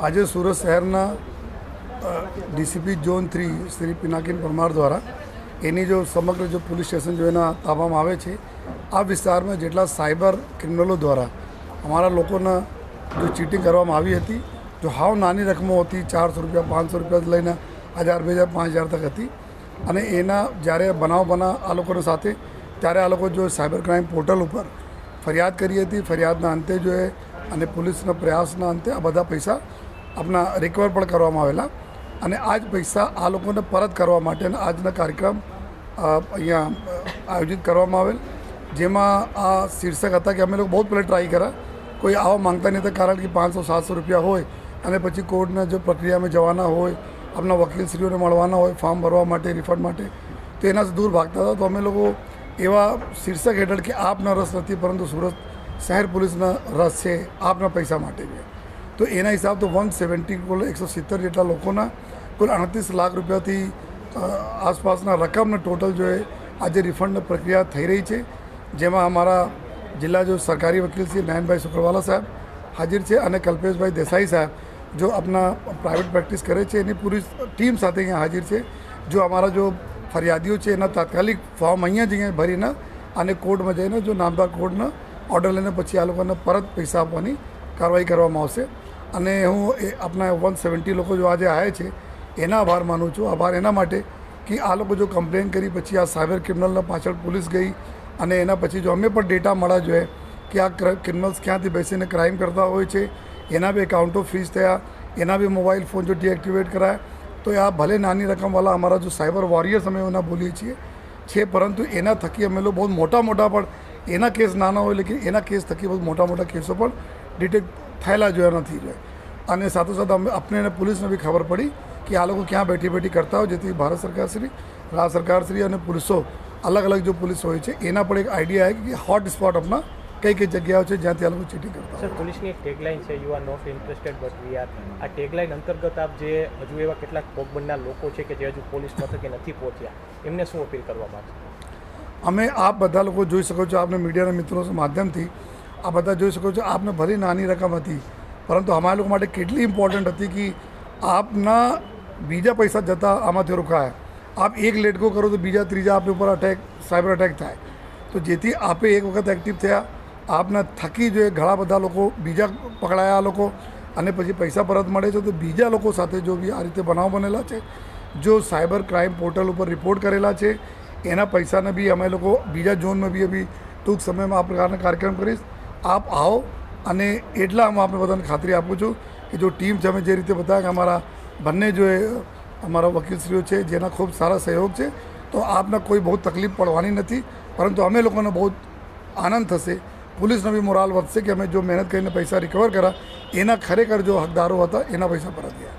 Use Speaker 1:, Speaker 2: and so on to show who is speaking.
Speaker 1: આજે સુરત શહેરના DCP zone 3 Shri Pinakin Parmar દ્વારા એની જો સમગ્ર જો પોલીસ સ્ટેશન જો એના તાબામાં આવે છે, આ વિસ્તારમાં જેટલા સાયબર ક્રિમિનલો દ્વારા અમારા લોકોના જો ચીટિંગ કરવામાં આવી હતી, જો હાવ નાની રકમો હતી, 400 રૂપિયા 500 રૂપિયા લઈને 1000 2000 5000 તક હતી, અને એના જ્યારે બનાવ બના આ લોકોના સાથે ત્યારે આ લોકો જો સાયબર ક્રાઇમ પોર્ટલ ઉપર ફરિયાદ કરી હતી. ફરિયાદના અંતે જો એ અને પોલીસના પ્રયાસના અંતે આ બધા પૈસા આપણા રિકવર પણ કરવામાં આવેલા, અને આ જ પૈસા આ લોકોને પરત કરવા માટેના આજના કાર્યક્રમ અહીંયા આયોજિત કરવામાં આવેલ, જેમાં આ શીર્ષક હતા કે અમે લોકો બહુ પહેલાં ટ્રાય કર્યા, કોઈ આવા માંગતા નહીં હતા, કારણ કે 500-700 રૂપિયા હોય અને પછી કોર્ટના જો પ્રક્રિયામાં જવાના હોય, આપણા વકીલશ્રીઓને મળવાના હોય ફોર્મ ભરવા માટે, રિફંડ માટે, તો એનાથી દૂર ભાગતા હતા. તો અમે લોકો એવા શીર્ષક હેઠળ કે આપના રસ નથી પરંતુ સુરત શહેર પોલીસના રસ છે આપના પૈસા માટે છે, તો એના હિસાબ તો 170 કુલ 170 જેટલા લોકોના કુલ 38 લાખ રૂપિયાથી આસપાસના રકમના ટોટલ જો એ આજે રિફંડની પ્રક્રિયા થઈ રહી છે, જેમાં અમારા જિલ્લા જો સરકારી વકીલ શ્રી નયનભાઈ શુક્રવાલા સાહેબ હાજર છે, અને કલ્પેશભાઈ દેસાઈ સાહેબ જો આપણા પ્રાઇવેટ પ્રેક્ટિસ કરે છે એની પૂરી ટીમ સાથે અહીંયા હાજર છે. જો અમારા જો ફરિયાદીઓ છે એના તાત્કાલિક ફોર્મ અહીંયા જ અહીંયા ભરીને અને કોર્ટમાં જઈને જો નામદાર કોર્ટના ઓર્ડર લઈને પછી આ લોકોને પરત પૈસા આપવાની કાર્યવાહી કરવામાં આવશે. અને હું એ આપણા 170 લોકો જો આજે આવ્યા છે એના આભાર માનું છું. આભાર એના માટે કે આ લોકો જો કમ્પ્લેન કરી પછી આ સાયબર ક્રિમિનલના પાછળ પોલીસ ગઈ, અને એના પછી જો અમે પણ ડેટા મળ્યા જોઈએ કે આ ક્રિમિનલ્સ ક્યાંથી બેસીને ક્રાઇમ કરતા હોય છે, એના બી એકાઉન્ટો ફ્રીઝ થયા, એના બી મોબાઈલ ફોન જો ડીએક્ટિવેટ કરાયા, તો આ ભલે નાની રકમવાળા અમારા જો સાયબર વોરિયર્સ અમે એના બોલીએ છીએ, પરંતુ એના થકી અમે લોકો બહુ મોટા પણ એના કેસ નાના હોય, લેકિન એના કેસ થકી બહુ મોટા કેસો પણ ડિટેક્ટ થયેલા જોયા નથી જોઈએ. અને સાથોસાથ અમે આપણે પોલીસને બી ખબર પડી કે આ લોકો ક્યાં બેઠી કરતા હોય, જેથી ભારત સરકારશ્રી, રાજ્ય સરકારશ્રી અને પોલીસો અલગ જો પોલીસ હોય છે એના પણ એક આઈડિયા આવે કે હોટ સ્પોટ આપણા કઈ જગ્યાઓ છે જ્યાંથી આ લોકો ચીટિંગ કરતા.
Speaker 2: સર, પોલીસની એક ટેગલાઇન છે, you are not interested but we are. આ ટેગલાઇન અંતર્ગત આપ જે હજુ એવા કેટલાક ભોગ બનનાર લોકો છે કે જે હજુ પોલીસ મથકે નથી પહોંચ્યા, એમને શું અપીલ કરવા માંગશો?
Speaker 1: અમે આપ બધા લોકો જોઈ શકો છો, આપને મીડિયાના મિત્રો માધ્યમથી આ બધા જોઈ શકો છો, આપને ભરી નાની રકમ હતી પરંતુ અમારા લોકો માટે કેટલી ઇમ્પોર્ટન્ટ હતી કે આપના બીજા પૈસા જતા આમાંથી રોકાયા. આપ એક લેટગો કરો તો બીજા ત્રીજા આપની ઉપર સાયબર અટેક થાય, તો જેથી આપે એક વખત એક્ટિવ થયા, આપના થકી જો ઘણા બધા લોકો બીજા પકડાયા લોકો, અને પછી પૈસા પરત મળે છે, તો બીજા લોકો સાથે જો બી આ રીતે બનાવ બનેલા છે, જો સાયબર ક્રાઇમ પોર્ટલ ઉપર રિપોર્ટ કરેલા છે, એના પૈસાને બી અમે લોકો બીજા ઝોનમાં બી ટૂંક સમયમાં આ પ્રકારના કાર્યક્રમ કરીશ. આપ આવો, અને એટલા હું આપણે બધાને ખાતરી આપું છું કે જો ટીમ છે, અમે જે રીતે બતાવ્યા કે અમારા બંને જો અમારા વકીલશ્રીઓ છે જેના ખૂબ સારા સહયોગ છે, તો આપને કોઈ બહુ તકલીફ પડવાની નથી, પરંતુ અમે લોકોને બહુ આનંદ થશે, પોલીસનો બી મોરાલ વધશે કે અમે જો મહેનત કરીને પૈસા રિકવર કર્યા એના ખરેખર જો હકદારો હતા એના પૈસા પરત ગયા.